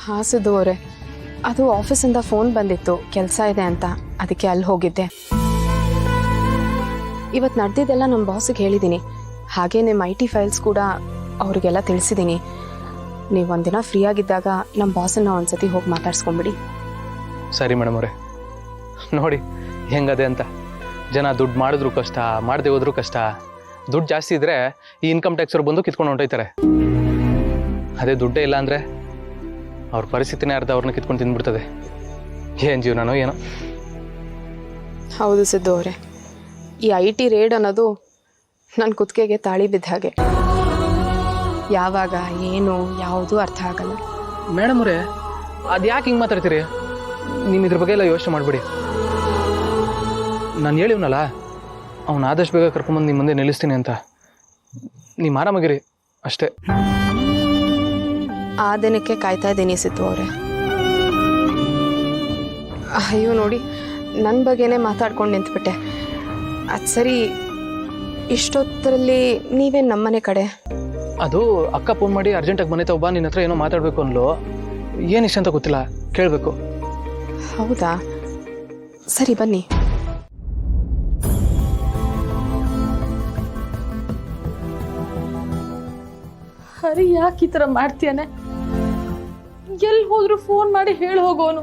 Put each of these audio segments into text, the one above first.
ಹಾಂ ಸಿದ್ದು ಅವರೇ, ಅದು ಆಫೀಸಿಂದ ಫೋನ್ ಬಂದಿತ್ತು, ಕೆಲಸ ಇದೆ ಅಂತ, ಅದಕ್ಕೆ ಅಲ್ಲಿ ಹೋಗಿದ್ದೆ. ಇವತ್ತು ನಡೆದಿದ್ದೆಲ್ಲ ನಮ್ಮ ಬಾಸಿಗೆ ಹೇಳಿದ್ದೀನಿ. ಹಾಗೆ ನಿಮ್ಮ IT ಫೈಲ್ಸ್ ಕೂಡ ಅವ್ರಿಗೆಲ್ಲ ತಿಳಿಸಿದ್ದೀನಿ. ನೀವು ಒಂದಿನ ಫ್ರೀ ಆಗಿದ್ದಾಗ ನಮ್ಮ ಬಾಸನ್ನ ಒಂದ್ಸತಿ ಹೋಗಿ ಮಾತಾಡ್ಸ್ಕೊಂಬಿಡಿ. ಸರಿ ಮೇಡಮ್ ಅವರೇ, ನೋಡಿ ಹೆಂಗದೆ ಅಂತ. ಜನ ದುಡ್ಡು ಮಾಡಿದ್ರು ಕಷ್ಟ, ಮಾಡದೆ ಹೋದ್ರು ಕಷ್ಟ. ದುಡ್ಡು ಜಾಸ್ತಿ ಇದ್ದರೆ ಈ ಇನ್ಕಮ್ ಟ್ಯಾಕ್ಸ್ ಅವ್ರು ಬಂದು ಕಿತ್ಕೊಂಡು ಹೊಂಟೋಯ್ತಾರೆ. ಅದೇ ದುಡ್ಡೇ ಇಲ್ಲ ಅಂದರೆ ಅವ್ರ ಪರಿಸ್ಥಿತಿನೇ ಅರ್ಧ ಅವ್ರನ್ನ ಕಿತ್ಕೊಂಡು ತಿಂದ್ಬಿಡ್ತದೆ. ಏನು ಜೀವನನೋ ಏನೋ. ಹೌದು ಸಿದ್ದು ಅವರೇ, ಈ IT ರೇಡ್ ಅನ್ನೋದು ನನ್ನ ಕುತ್ತಿಗೆಗೆ ತಾಳಿ ಬಿದ್ದ ಹಾಗೆ. ಯಾವಾಗ ಏನು ಯಾವುದೂ ಅರ್ಥ ಆಗಲ್ಲ. ಮೇಡಮ್ ಅವರೇ, ಅದು ಯಾಕೆ ಹಿಂಗೆ ಮಾತಾಡ್ತೀರಿ? ನೀವು ಇದ್ರ ಬಗ್ಗೆ ಎಲ್ಲ ಯೋಚನೆ ಮಾಡಿಬಿಡಿ. ನಾನು ಹೇಳಿವ್ನಲ್ಲ, ಅವ್ನು ಆದಷ್ಟು ಬೇಗ ಕರ್ಕೊಂಬಂದು ನಿಮ್ಮ ಮುಂದೆ ನಿಲ್ಲಿಸ್ತೀನಿ ಅಂತ. ನೀವು ಆರಾಮಾಗಿರಿ ಅಷ್ಟೇ. ಆ ದಿನಕ್ಕೆ ಕಾಯ್ತಾ ಇದ್ದೀನಿ ಸಿದ್ದು ಅವರೇ. ಅಯ್ಯೋ ನೋಡಿ, ನನ್ನ ಬಗ್ಗೆನೇ ಮಾತಾಡ್ಕೊಂಡು ನಿಂತ್ಬಿಟ್ಟೆ. ಅದು ಸರಿ, ಇಷ್ಟೊತ್ತರಲ್ಲಿ ನೀವೇ ನಮ್ಮನೆ ಕಡೆ? ಅದು ಅಕ್ಕ ಫೋನ್ ಮಾಡಿ ಅರ್ಜೆಂಟಾಗಿ ಮನೆ ತಗೊಬ್ಬಾ, ನಿನ್ನ ಹತ್ರ ಏನೋ ಮಾತಾಡಬೇಕು ಅನ್ಲು. ಏನು ಇಷ್ಟ ಅಂತ ಗೊತ್ತಿಲ್ಲ, ಕೇಳಬೇಕು. ಹೌದಾ, ಸರಿ ಬನ್ನಿ. ಹರಿ ಯಾಕೆ ಈ ಥರ ಮಾಡ್ತೀಯಾನೆ? ಎಲ್ಲಿ ಹೋದ್ರು ಫೋನ್ ಮಾಡಿ ಹೇಳಿ ಹೋಗೋನು.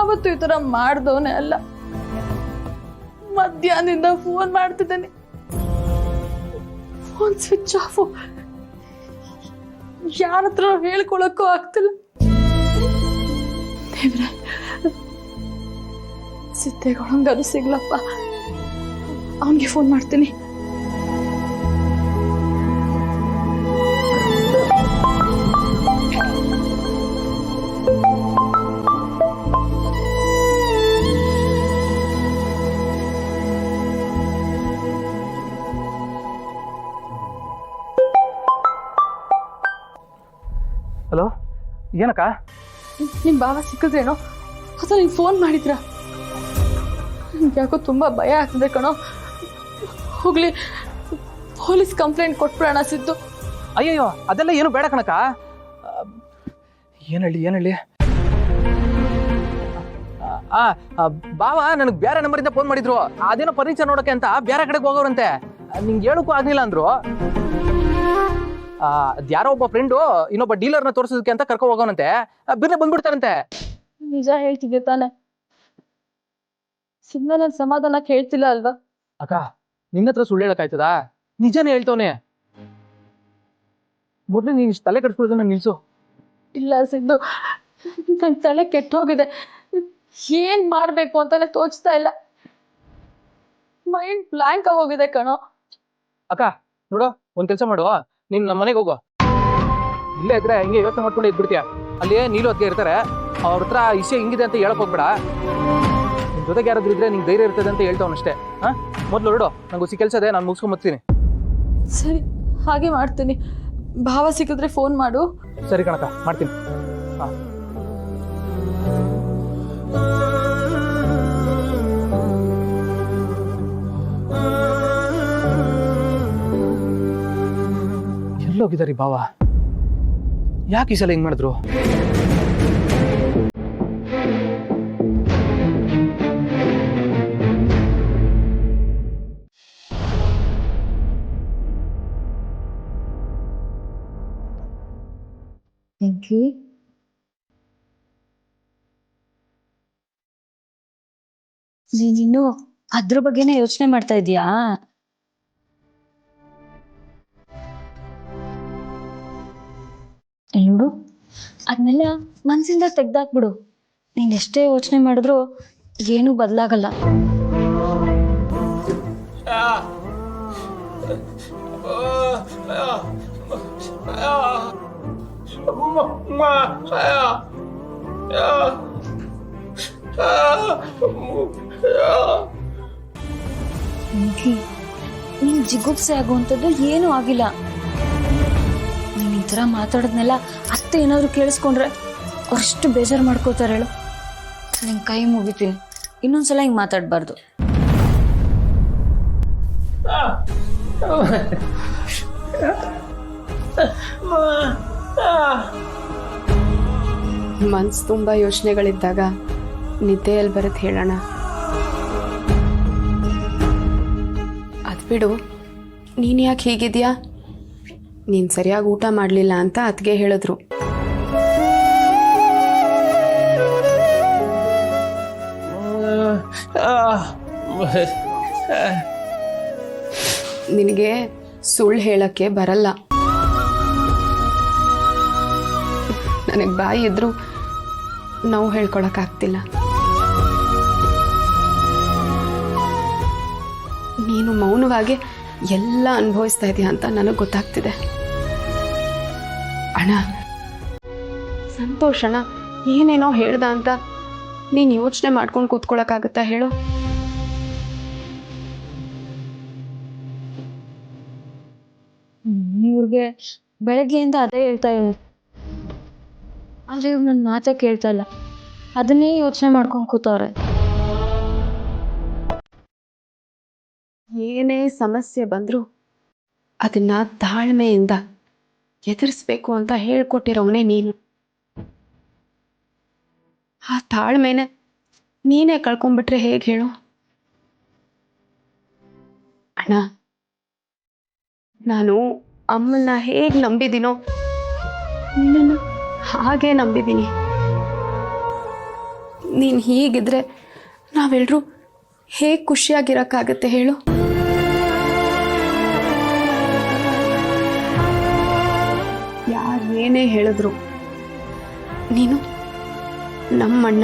ಅವತ್ತು ಈ ಥರ ಮಾಡ್ದವನೇ ಅಲ್ಲ. ಮಧ್ಯಾಹ್ನದಿಂದ ಫೋನ್ ಮಾಡ್ತಿದ್ದಾನೆ, ಫೋನ್ ಸ್ವಿಚ್ ಆಫ್. ಯಾರ ಹತ್ರ ಹೇಳ್ಕೊಳಕ್ಕೂ ಆಗ್ತಿಲ್ಲ. ದೇವ್ರೆ, ಸಿದ್ದೇಗೊಳಂಗಾದ್ರು ಸಿಗ್ಲಪ್ಪ. ಅವನಿಗೆ ಫೋನ್ ಮಾಡ್ತೀನಿ. ಹಲೋ, ಏನಕ್ಕ? ನಿಮ್ಮ ಭಾವ ಸಿಕ್ಕಿದ್ರೇನೋ ಅಥವಾ ನೀವು ಫೋನ್ ಮಾಡಿದ್ರಾ? ಯಾಕೋ ತುಂಬ ಭಯ ಆಗ್ತದೆ ಕಣೋ. ಹೋಗ್ಲಿ, ಪೊಲೀಸ್ ಕಂಪ್ಲೇಂಟ್ ಕೊಟ್ಬಿಡೋಣ ಸಿದ್ದು. ಅಯ್ಯಯ್ಯೋ, ಅದೆಲ್ಲ ಏನು ಬೇಡ ಕಣಕ್ಕ. ಏನು ಹೇಳಿ ಬಾವ ನನಗೆ ಬೇರೆ ನಂಬರಿಂದ ಫೋನ್ ಮಾಡಿದ್ರು. ಅದೇನೋ ಫರ್ನಿಚರ್ ನೋಡೋಕೆ ಅಂತ ಬೇರೆ ಕಡೆಗೆ ಹೋಗೋರಂತೆ. ನಿಂಗೆ ಹೇಳಕ್ಕೂ ಆಗ್ಲಿಲ್ಲ ಅಂದ್ರು. ಯಾರೋ ಒಬ್ಬ ಫ್ರೆಂಡು ಇನ್ನೊಬ್ಬ ಡೀಲರ್ನ ತೋರಿಸೋದಕ್ಕೆ ಅಂತ ಕರ್ಕೊ ಹೋಗೋನಂತೆ. ಬಿರ್ನೆ ಬಂದ್ಬಿಡ್ತಾರಂತೆ. ನಿಜ ಹೇಳ್ತಿದ್ದೆ ತಾನೆ? ಸಿದ್ಧ ನನ್ನ ಸಮಾಧಾನಕ್ಕೆ ಹೇಳ್ತಿಲ್ಲ ಅಲ್ವಾ? ಅಕ್ಕ, ನಿನ್ನ ಹತ್ರ ಸುಳ್ಳು ಹೇಳಕ್ಕಾಯ್ತದಾ? ನಿಜನೇ ಹೇಳ್ತವನೆ. ಮೊದಲು ನೀನು ಇಷ್ಟು ತಲೆ ಕಟ್ಕೊಳ್ಳೋದನ್ನ ನಿಲ್ಸು. ಇಲ್ಲ ಸಿದ್ದು, ನನ್ನ ತಲೆ ಕೆಟ್ಟ ಹೋಗಿದೆ. ಏನ್ ಮಾಡ್ಬೇಕು ಅಂತಾನೆ ತೋಚ್ತಾ ಇಲ್ಲ. ಮೈಂಡ್ ಬ್ಲಾಂಕ್ ಆಗೋಗಿದೆ ಕಣೋ. ಅಕ್ಕ ನೋಡು, ಒಂದ್ ಕೆಲಸ ಮಾಡು, ನೀನ್ ನಮ್ಮ ಮನೆಗೆ ಹೋಗು. ಇಲ್ಲೇ ಇದ್ರೆ ಹಿಂಗೆ ಯೋಚನೆ ಮಾಡ್ಕೊಂಡು ಇದ್ಬಿಡ್ತೀಯ. ಅಲ್ಲಿ ನೀಲು ಅದಕ್ಕೆ ಇರ್ತಾರೆ, ಅವ್ರ ಹತ್ರ ಇಷ್ಟೇ ಹಿಂಗಿದೆ ಅಂತ ಹೇಳಕ್ ಹೋಗ್ಬೇಡ. ನಿನ್ ಜೊತೆಗೆ ಯಾರಾದ್ರೂ ಇದ್ರೆ ನಿಂಗೆ ಧೈರ್ಯ ಇರ್ತದೆ ಅಂತ ಹೇಳ್ತಾವನಷ್ಟೇ. ಮೊದ್ಲು ಹೊರಡು, ನಂಗೆ ಹೊಸ ಕೆಲಸ ಇದೆ, ನಾನು ಮುಗಿಸ್ಕೊಂಬರ್ತೀನಿ. ಸರಿ, ಹಾಗೆ ಮಾಡ್ತೀನಿ. ಭಾವ ಸಿಕ್ಕಿದ್ರೆ ಫೋನ್ ಮಾಡು. ಸರಿ ಕಣಕ್ಕ, ಮಾಡ್ತೀನಿ. ಎಲ್ಲೋಗಿದಾರಿ ಭಾವ? ಯಾಕೆ ಈ ಸಲ ಹಿಂಗ್ ಮಾಡಿದ್ರು? ನೀನು ಅದ್ರ ಬಗ್ಗೆನೇ ಯೋಚನೆ ಮಾಡ್ತಾ ಇದೀಯಾ? ನೋಡು, ಅದನ್ನೆಲ್ಲ ಮನ್ಸಿಂದ ತೆಗ್ದಾಕ್ಬಿಡು. ನೀನ್ ಎಷ್ಟೇ ಯೋಚನೆ ಮಾಡಿದ್ರು ಏನೂ ಬದಲಾಗಲ್ಲ. ನೀನ್ ಜಿಗುಪ್ಸೆ ಆಗುವಂಥದ್ದು ಏನೂ ಆಗಿಲ್ಲ. ನೀನ್ ಈ ಥರ ಮಾತಾಡೋದ್ನೆಲ್ಲ ಅತ್ತೆ ಏನಾದ್ರು ಕೇಳಿಸ್ಕೊಂಡ್ರೆ ಅಷ್ಟು ಬೇಜಾರು ಮಾಡ್ಕೋತಾರೆ ಹೇಳು. ನಿನ್ ಕೈ ಮುಗಿತೀನಿ, ಇನ್ನೊಂದ್ಸಲ ಹಿಂಗೆ ಮಾತಾಡಬಾರ್ದು. ಮನ್ಸು ತುಂಬ ಯೋಚನೆಗಳಿದ್ದಾಗ ನಿದ್ದೆಯಲ್ಲಿ ಬರುತ್ತೆ ಹೇಳೋಣ. ಅದು ಬಿಡು, ನೀನು ಯಾಕೆ ಹೀಗಿದೆಯಾ? ನೀನು ಸರಿಯಾಗಿ ಊಟ ಮಾಡಲಿಲ್ಲ ಅಂತ ಅತ್ತಿಗೆ ಹೇಳಿದ್ರು. ನಿನಗೆ ಸುಳ್ಳು ಹೇಳಕ್ಕೆ ಬರಲ್ಲ. ನನಗೆ ಬಾಯಿ ಇದ್ರೂ ನೋವು ಹೇಳ್ಕೊಳಕ್ಕಾಗ್ತಿಲ್ಲ. ನೀನು ಮೌನವಾಗಿ ಎಲ್ಲ ಅನುಭವಿಸ್ತಾ ಇದೆಯಾ ಅಂತ ನನಗೆ ಗೊತ್ತಾಗ್ತಿದೆ. ಅಣ್ಣ, ಸಂತೋಷಣ ಏನೇನೋ ಹೇಳ್ದ ಅಂತ ನೀನು ಯೋಚನೆ ಮಾಡ್ಕೊಂಡು ಕೂತ್ಕೊಳಕ್ಕಾಗತ್ತಾ ಹೇಳು? ಇವ್ರಿಗೆ ಬೆಳಗ್ಗೆಯಿಂದ ಅದೇ ಹೇಳ್ತಾ ಇರೋದು, ಆದರೆ ಇವ್ರು ನನ್ನ ಮಾತೇ ಕೇಳ್ತಾ ಇಲ್ಲ. ಅದನ್ನೇ ಯೋಚನೆ ಮಾಡ್ಕೊಂಡು ಕೂತವ್ರೆ. ಏನೇ ಸಮಸ್ಯೆ ಬಂದರೂ ಅದನ್ನ ತಾಳ್ಮೆಯಿಂದ ಎದುರಿಸ್ಬೇಕು ಅಂತ ಹೇಳ್ಕೊಟ್ಟಿರೋವನೇ ನೀನು. ಆ ತಾಳ್ಮೆನೆ ನೀನೇ ಕಳ್ಕೊಂಡ್ಬಿಟ್ರೆ ಹೇಗೆ ಹೇಳು? ಅಣ್ಣ, ನಾನು ಅಮ್ಮನ್ನ ಹೇಗೆ ನಂಬಿದ್ದೀನೋ ನಿನ್ನನ್ನು ಹಾಗೇ ನಂಬಿದ್ದೀನಿ. ನೀನು ಹೀಗಿದ್ರೆ ನಾವೆಲ್ಲರೂ ಹೇಗೆ ಖುಷಿಯಾಗಿರೋಕ್ಕಾಗತ್ತೆ ಹೇಳು? ಯಾರು ಏನೇ ಹೇಳಿದ್ರು ನೀನು ನಮ್ಮಣ್ಣ.